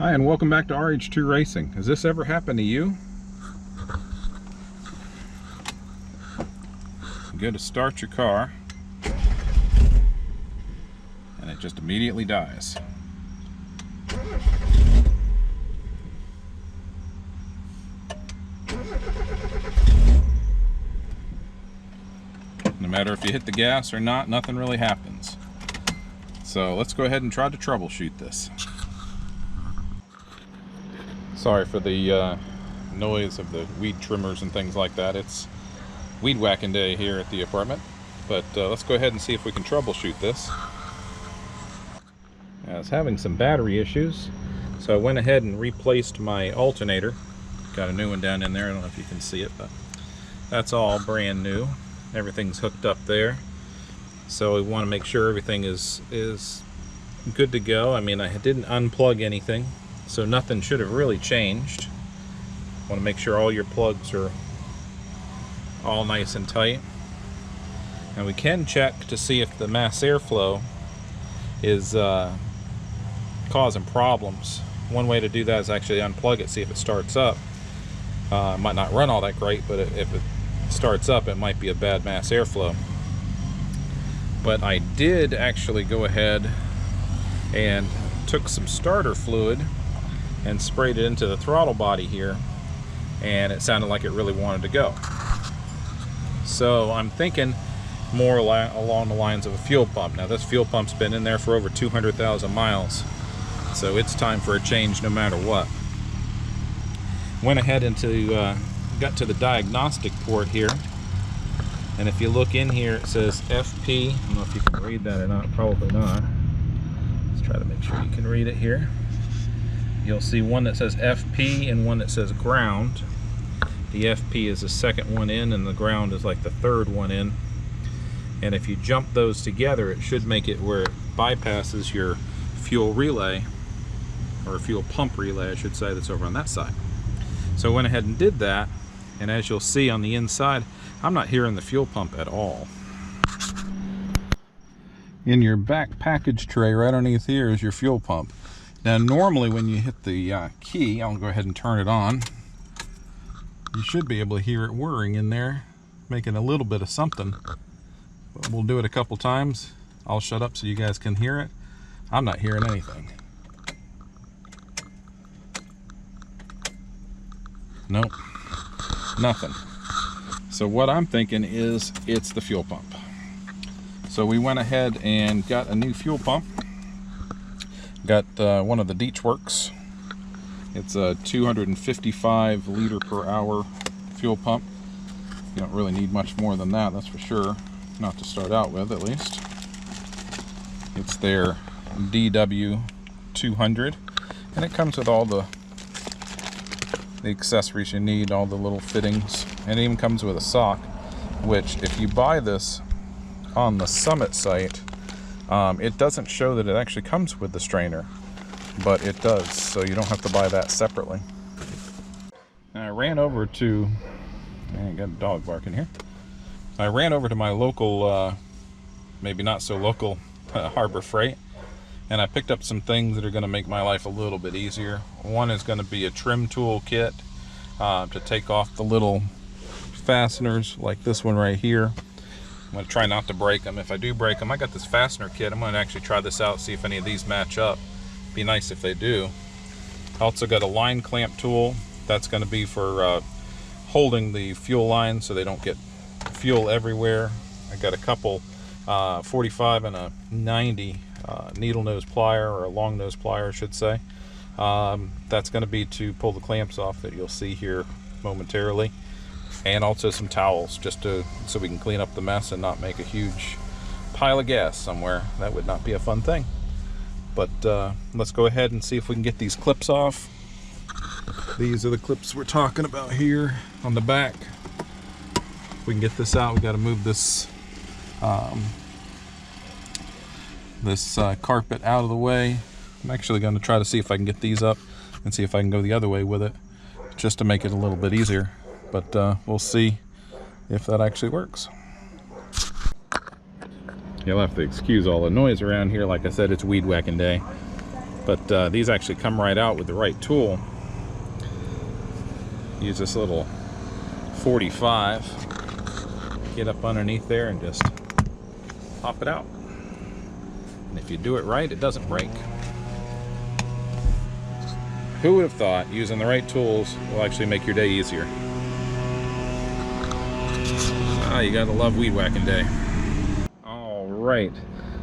Hi, and welcome back to RH2 Racing. Has this ever happened to you? You go to start your car and it just immediately dies. No matter if you hit the gas or not, nothing really happens. So let's go ahead and try to troubleshoot this. Sorry for the noise of the weed trimmers and things like that. It's weed whacking day here at the apartment. But let's go ahead and see if we can troubleshoot this. I was having some battery issues, so I went ahead and replaced my alternator. Got a new one down in there. I don't know if you can see it, but that's all brand new. Everything's hooked up there. So we want to make sure everything is good to go. I mean, I didn't unplug anything, so nothing should have really changed. Want to make sure all your plugs are all nice and tight. And we can check to see if the mass airflow is causing problems. One way to do that is actually unplug it, see if it starts up. It might not run all that great, but if it starts up, it might be a bad mass airflow. But I did actually go ahead and took some starter fluid and sprayed it into the throttle body here, and it sounded like it really wanted to go. So I'm thinking more along the lines of a fuel pump. Now this fuel pump's been in there for over 200,000 miles, so it's time for a change no matter what. Went ahead into got to the diagnostic port here, and if you look in here, it says FP. I don't know if you can read that or not, probably not. Let's try to make sure you can read it here. You'll see one that says FP and one that says ground. The FP is the second one in, and the ground is like the third one in. And if you jump those together, it should make it where it bypasses your fuel relay, or fuel pump relay, I should say, that's over on that side. So I went ahead and did that, and as you'll see on the inside, I'm not hearing the fuel pump at all. In your back package tray right underneath here is your fuel pump. Now normally when you hit the key, I'll go ahead and turn it on, you should be able to hear it whirring in there, making a little bit of something. But we'll do it a couple times. I'll shut up so you guys can hear it. I'm not hearing anything. Nope, nothing. So what I'm thinking is it's the fuel pump. So we went ahead and got a new fuel pump. Got one of the Deatschwerks. It's a 255 liter per hour fuel pump. You don't really need much more than that, that's for sure. Not to start out with, at least. It's their DW200, and it comes with all the accessories you need, all the little fittings, and it even comes with a sock, which if you buy this on the Summit site, it doesn't show that it actually comes with the strainer, but it does, so you don't have to buy that separately. Now I ran over to, man, got a dog barking here. I ran over to my local, maybe not so local, Harbor Freight, and I picked up some things that are going to make my life a little bit easier. One is going to be a trim tool kit to take off the little fasteners, like this one right here. I'm going to try not to break them. If I do break them, I got this fastener kit. I'm going to actually try this out, see if any of these match up. Be nice if they do. I also got a line clamp tool. That's going to be for holding the fuel lines so they don't get fuel everywhere. I got a couple 45 and a 90 needle nose plier, or a long nose plier I should say. That's going to be to pull the clamps off that you'll see here momentarily, and also some towels just so we can clean up the mess and not make a huge pile of gas somewhere. That would not be a fun thing. But let's go ahead and see if we can get these clips off. These are the clips we're talking about here on the back. If we can get this out, we got to move this carpet out of the way. I'm actually going to try to see if I can get these up and see if I can go the other way with it, just to make it a little bit easier. But we'll see if that actually works. You'll have to excuse all the noise around here. Like I said, it's weed whacking day. But these actually come right out with the right tool. Use this little 45, get up underneath there and just pop it out. And if you do it right, it doesn't break. Who would have thought using the right tools will actually make your day easier? Ah, you gotta love weed whacking day. All right,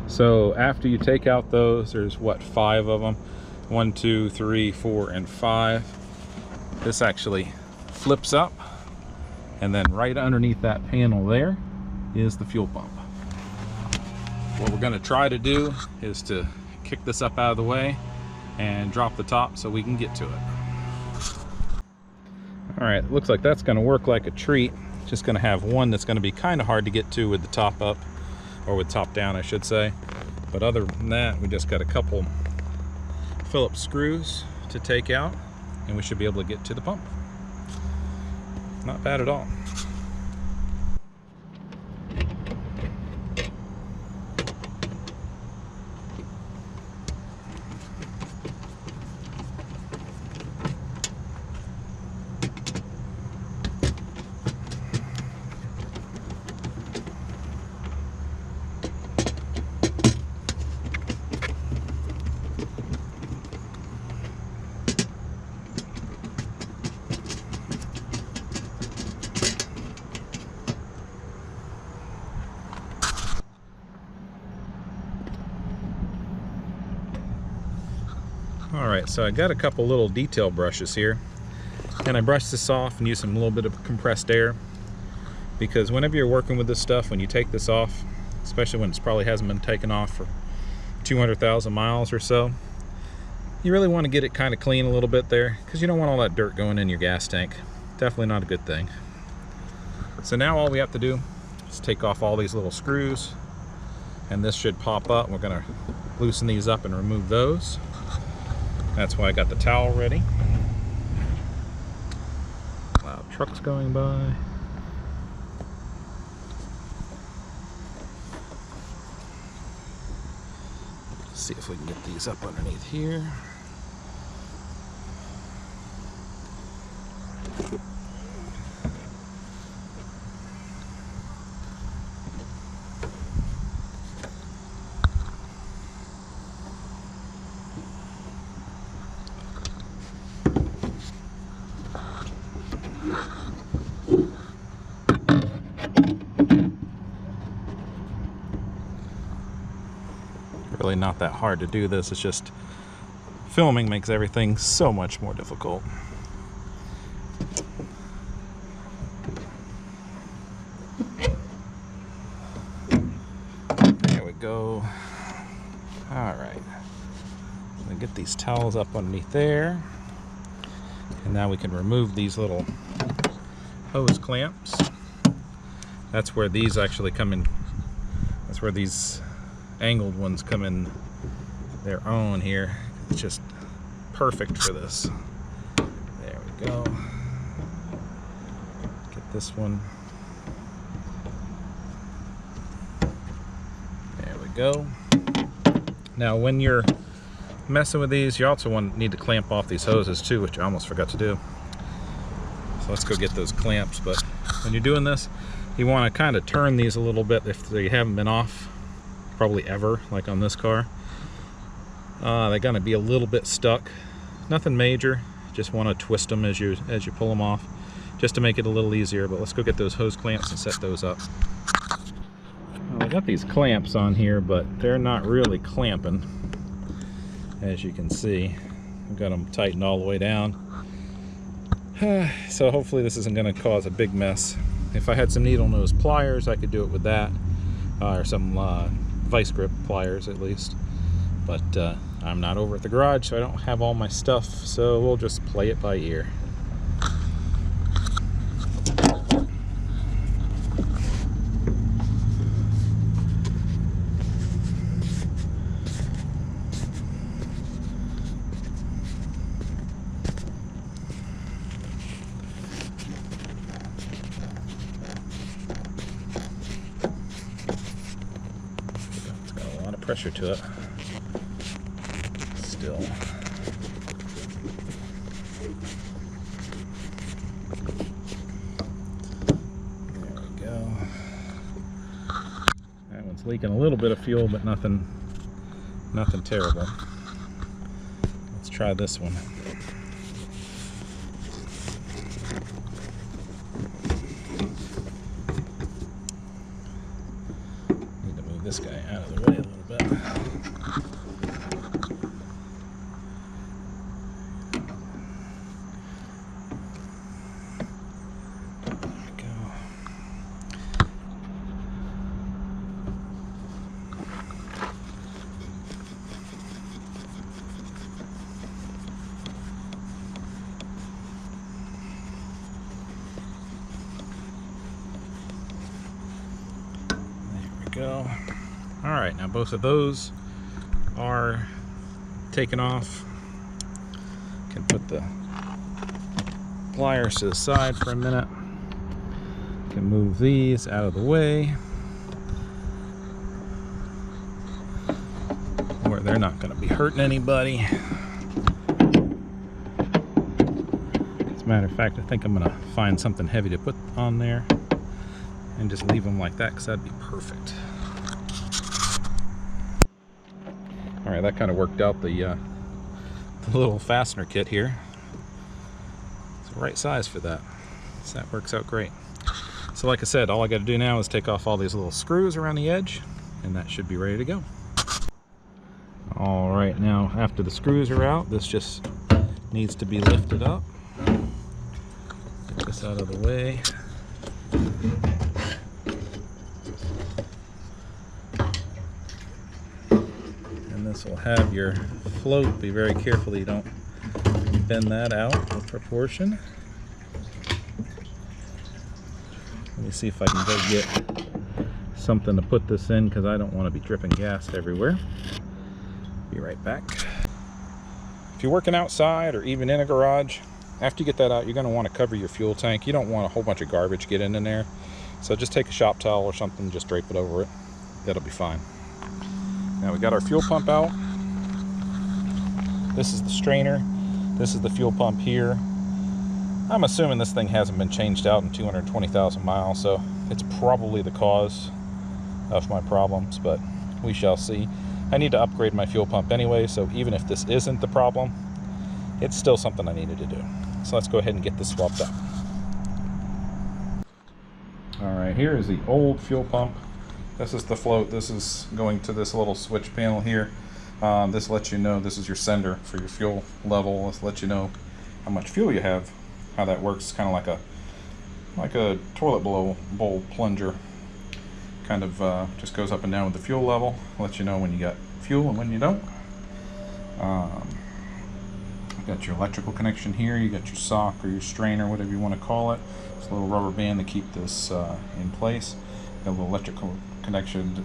so after you take out those, there's what, 5 of them? 1, 2, 3, 4, and 5. This actually flips up, and then right underneath that panel there is the fuel pump. What we're gonna try to do is to kick this up out of the way and drop the top so we can get to it. All right, looks like that's gonna work like a treat. Just gonna have one that's gonna be kind of hard to get to with the top up, or with top down I should say. But other than that, we just got a couple Phillips screws to take out, and we should be able to get to the pump. Not bad at all. Alright, so I got a couple little detail brushes here, and I brushed this off and used some little bit of compressed air, because whenever you're working with this stuff, when you take this off, especially when it probably hasn't been taken off for 200,000 miles or so, you really want to get it kind of clean a little bit there, because you don't want all that dirt going in your gas tank. Definitely not a good thing. So now all we have to do is take off all these little screws, and this should pop up. We're going to loosen these up and remove those. That's why I got the towel ready. Loud trucks going by. Let's see if we can get these up underneath here. Really not that hard to do this, it's just filming makes everything so much more difficult. There we go. Alright, I'm gonna get these towels up underneath there, and now we can remove these little hose clamps. That's where these actually come in. That's where these angled ones come in their own here. It's just perfect for this. There we go. Get this one. There we go. Now when you're messing with these, you also need to clamp off these hoses too, which I almost forgot to do. So let's go get those clamps. But when you're doing this, you want to kind of turn these a little bit if they haven't been off probably ever, like on this car. They're gonna be a little bit stuck. Nothing major, just want to twist them as you pull them off, just to make it a little easier. But let's go get those hose clamps and set those up. Well, I got these clamps on here, but they're not really clamping, as you can see. I've got them tightened all the way down. So hopefully this isn't going to cause a big mess. If I had some needle nose pliers, I could do it with that, or some vice grip pliers at least. But I'm not over at the garage, so I don't have all my stuff, so we'll just play it by ear. It's got a lot of pressure to it. still. There we go. That one's leaking a little bit of fuel, but nothing terrible. Let's try this one. Need to move this guy out of the way a little bit. Go. All right, now both of those are taken off. Can put the pliers to the side for a minute. Can move these out of the way where they're not going to be hurting anybody. As a matter of fact, I think I'm going to find something heavy to put on there and just leave them like that, because that'd be perfect. All right, that kind of worked out. The little fastener kit here, it's the right size for that, so that works out great. So like I said, all I got to do now is take off all these little screws around the edge, and that should be ready to go. All right, now after the screws are out, this just needs to be lifted up. Get this out of the way. This will have your float. Be very careful you don't bend that out of proportion. Let me see if I can go get something to put this in, because I don't want to be dripping gas everywhere. Be right back. If you're working outside or even in a garage, after you get that out, you're going to want to cover your fuel tank. You don't want a whole bunch of garbage getting in there. So just take a shop towel or something, just drape it over it. That'll be fine. Now we got our fuel pump out. This is the strainer. This is the fuel pump here. I'm assuming this thing hasn't been changed out in 220,000 miles, so it's probably the cause of my problems, but we shall see. I need to upgrade my fuel pump anyway, so even if this isn't the problem, it's still something I needed to do. So let's go ahead and get this swapped out. All right, here is the old fuel pump. This is the float. This is going to this little switch panel here. This lets you know, this is your sender for your fuel level. This lets you know how much fuel you have. How that works, kind of like a toilet bowl plunger. Kind of just goes up and down with the fuel level. Lets you know when you got fuel and when you don't. You got your electrical connection here. You got your sock or your strainer, whatever you want to call it. It's a little rubber band to keep this in place. Got a little electrical connection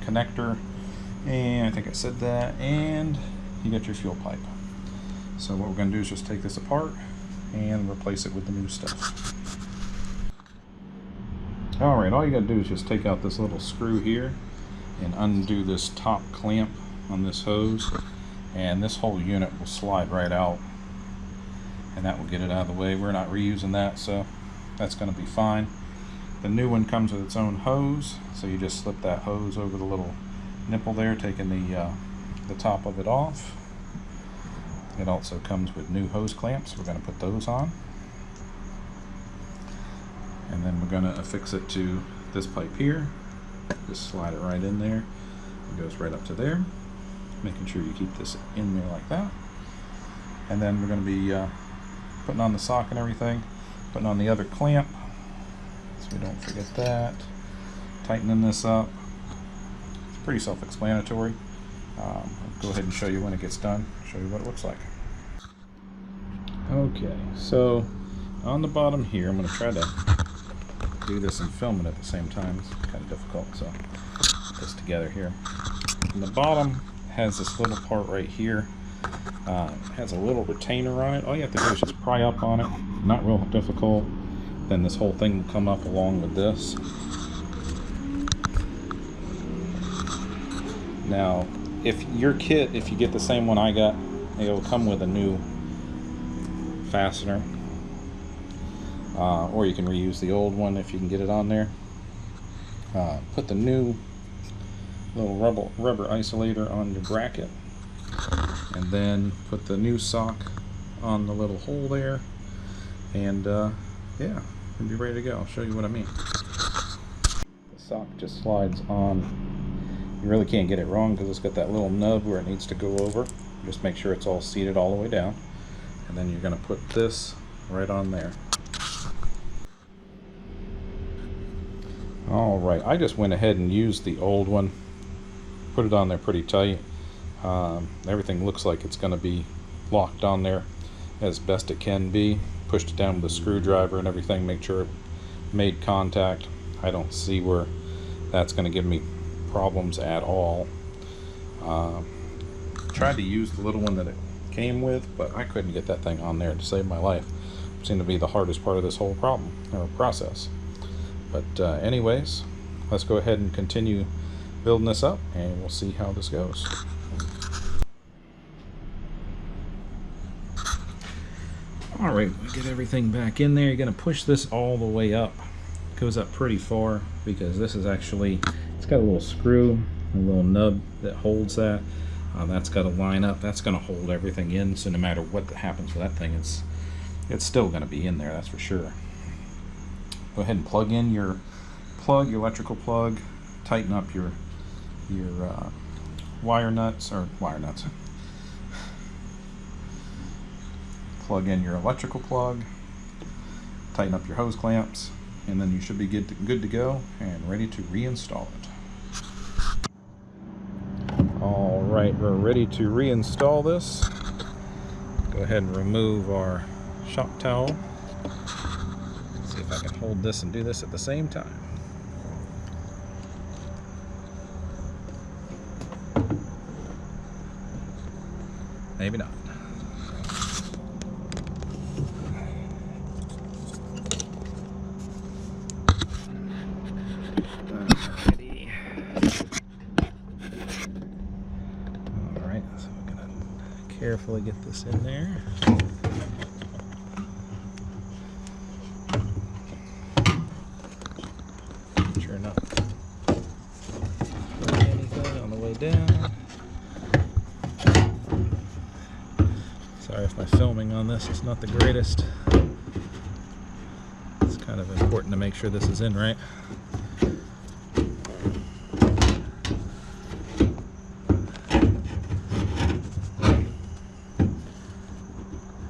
connector, and I think I said that, and you got your fuel pipe. So what we're going to do is just take this apart and replace it with the new stuff. Alright, all you got to do is just take out this little screw here and undo this top clamp on this hose, and this whole unit will slide right out, and that will get it out of the way. We're not reusing that, so that's going to be fine. The new one comes with its own hose, so you just slip that hose over the little nipple there, taking the top of it off. It also comes with new hose clamps. We're going to put those on, and then we're going to affix it to this pipe here. Just slide it right in there. It goes right up to there, making sure you keep this in there like that. And then we're going to be putting on the sock and everything, putting on the other clamp, so we don't forget that. Tightening this up. It's pretty self-explanatory. I'll go ahead and show you when it gets done, show you what it looks like. Okay, so on the bottom here, I'm going to try to do this and film it at the same time. It's kind of difficult, so put this together here. And the bottom has this little part right here. It has a little retainer on it. All you have to do is just pry up on it. Not real difficult. Then this whole thing will come up along with this. Now, if your kit, if you get the same one I got, it'll come with a new fastener, or you can reuse the old one if you can get it on there. Put the new little rubber isolator on your bracket, and then put the new sock on the little hole there, and yeah, you'll be ready to go. I'll show you what I mean. The sock just slides on. You really can't get it wrong because it's got that little nub where it needs to go over. Just make sure it's all seated all the way down, and then you're going to put this right on there. Alright, I just went ahead and used the old one, put it on there pretty tight. Everything looks like it's going to be locked on there as best it can be. Pushed it down with a screwdriver and everything, make sure it made contact. I don't see where that's going to give me problems at all. Tried to use the little one that it came with, but I couldn't get that thing on there to save my life. It seemed to be the hardest part of this whole problem or process. But anyways, let's go ahead and continue building this up, and we'll see how this goes. Alright, we get everything back in there. You're going to push this all the way up. It goes up pretty far because this is actually, it's got a little screw, a little nub that holds that. That's got to line up. That's going to hold everything in, so no matter what happens with that thing, it's still going to be in there, that's for sure. Go ahead and plug in your plug, your electrical plug. Tighten up your wire nuts, plug in your electrical plug, tighten up your hose clamps, and then you should be good to go and ready to reinstall it. Alright, we're ready to reinstall this. Go ahead and remove our shock towel. See if I can hold this and do this at the same time. Maybe not. Alrighty. Alright, so we're gonna carefully get this in there. Sure enough. Anything on the way down. Sorry if my filming on this is not the greatest. It's kind of important to make sure this is in right.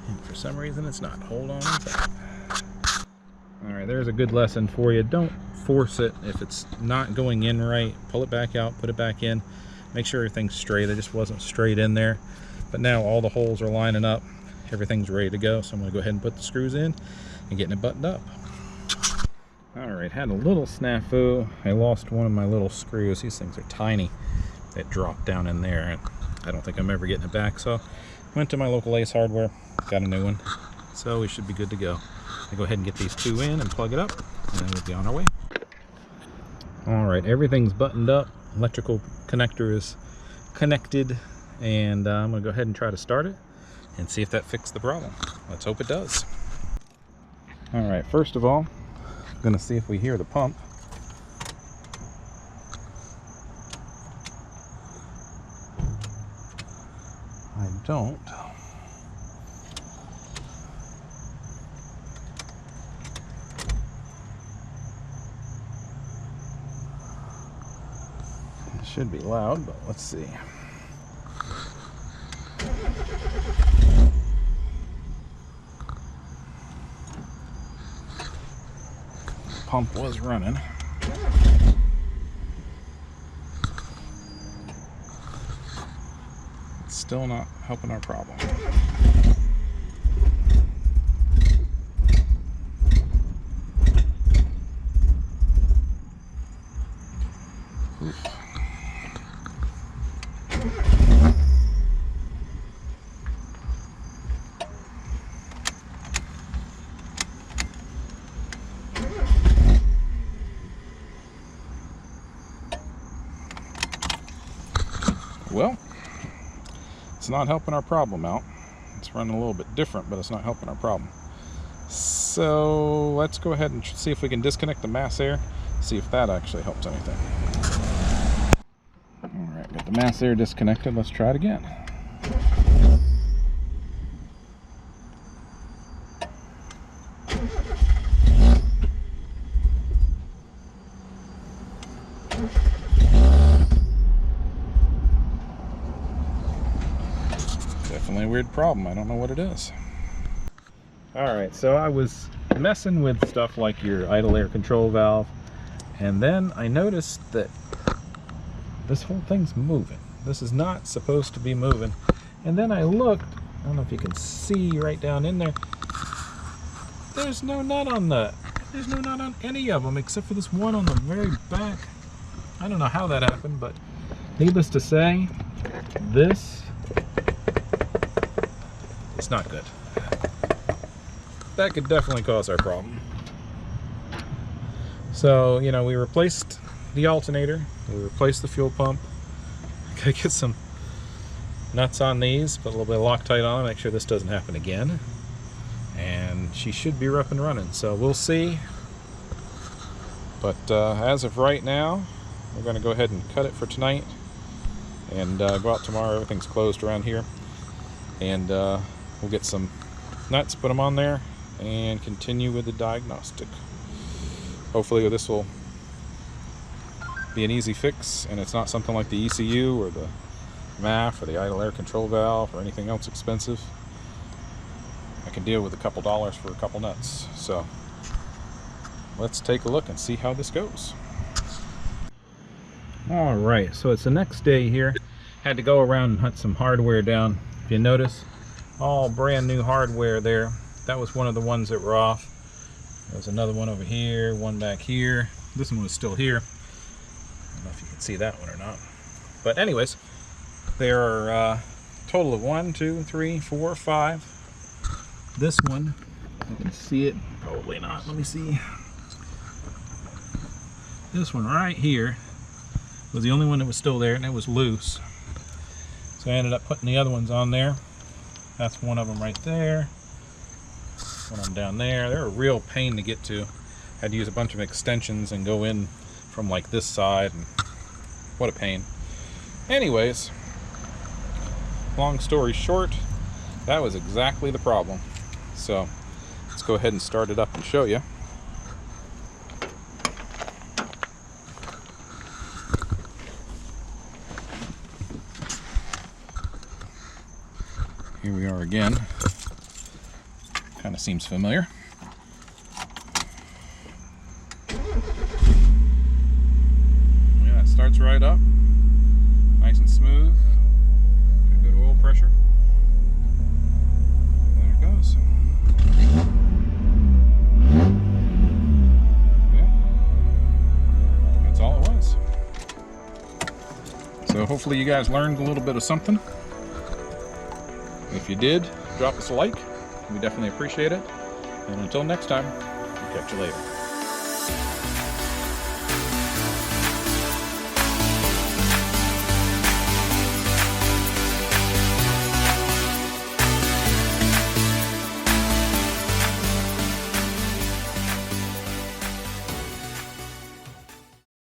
And for some reason it's not. Hold on a second. Alright, there's a good lesson for you. Don't force it. If it's not going in right, pull it back out, put it back in. Make sure everything's straight. It just wasn't straight in there. But now all the holes are lining up. Everything's ready to go. So I'm going to go ahead and put the screws in and getting it buttoned up. Alright, had a little snafu. I lost one of my little screws. These things are tiny. It dropped down in there. And I don't think I'm ever getting it back. So went to my local Ace Hardware, got a new one. So we should be good to go. I'll go ahead and get these two in and plug it up, and then we'll be on our way. Alright, everything's buttoned up. Electrical connector is connected. And I'm going to go ahead and try to start it and see if that fixed the problem. Let's hope it does. Alright, first of all, I'm going to see if we hear the pump. I don't. It should be loud, but let's see. Pump was running. It's still not helping our problem. Oof. Well, It's not helping our problem out. It's running a little bit different, but it's not helping our problem. So let's go ahead and see if we can disconnect the mass air, see if that actually helps anything. Alright, got the mass air disconnected. Let's try it again. Definitely a weird problem. I don't know what it is. Alright, so I was messing with stuff like your idle air control valve, and then I noticed that this whole thing's moving. This is not supposed to be moving. And then I looked, I don't know if you can see right down in there, there's no nut on any of them except for this one on the very back. I don't know how that happened, but needless to say, this is not good. That could definitely cause our problem. So, you know, we replaced the alternator, we replaced the fuel pump. Gotta get some nuts on these, put a little bit of Loctite on them, make sure this doesn't happen again. And she should be up and running, so we'll see. But as of right now, we're going to go ahead and cut it for tonight and go out tomorrow. Everything's closed around here, and we'll get some nuts, put them on there, and continue with the diagnostic. Hopefully this will be an easy fix, and it's not something like the ECU or the MAF or the idle air control valve or anything else expensive. I can deal with a couple dollars for a couple nuts. So let's take a look and see how this goes. Alright, so it's the next day here. Had to go around and hunt some hardware down. If you notice, all brand new hardware there. That was one of the ones that were off. There's another one over here, one back here. This one was still here. I don't know if you can see that one or not. But anyways, there are a total of 1, 2, 3, 4, 5. This one, you can see it, probably not. Let me see. This one right here was the only one that was still there, and it was loose. So I ended up putting the other ones on there. That's one of them right there. One of them down there. They're a real pain to get to. Had to use a bunch of extensions and go in from like this side, and what a pain. Anyways, long story short, that was exactly the problem. So let's go ahead and start it up and show you. Here we are again. Kind of seems familiar. Yeah, it starts right up, nice and smooth. Got good oil pressure. There it goes. Yeah, that's all it was. So hopefully you guys learned a little bit of something. If you did, drop us a like. We definitely appreciate it. And until next time, we'll catch you later.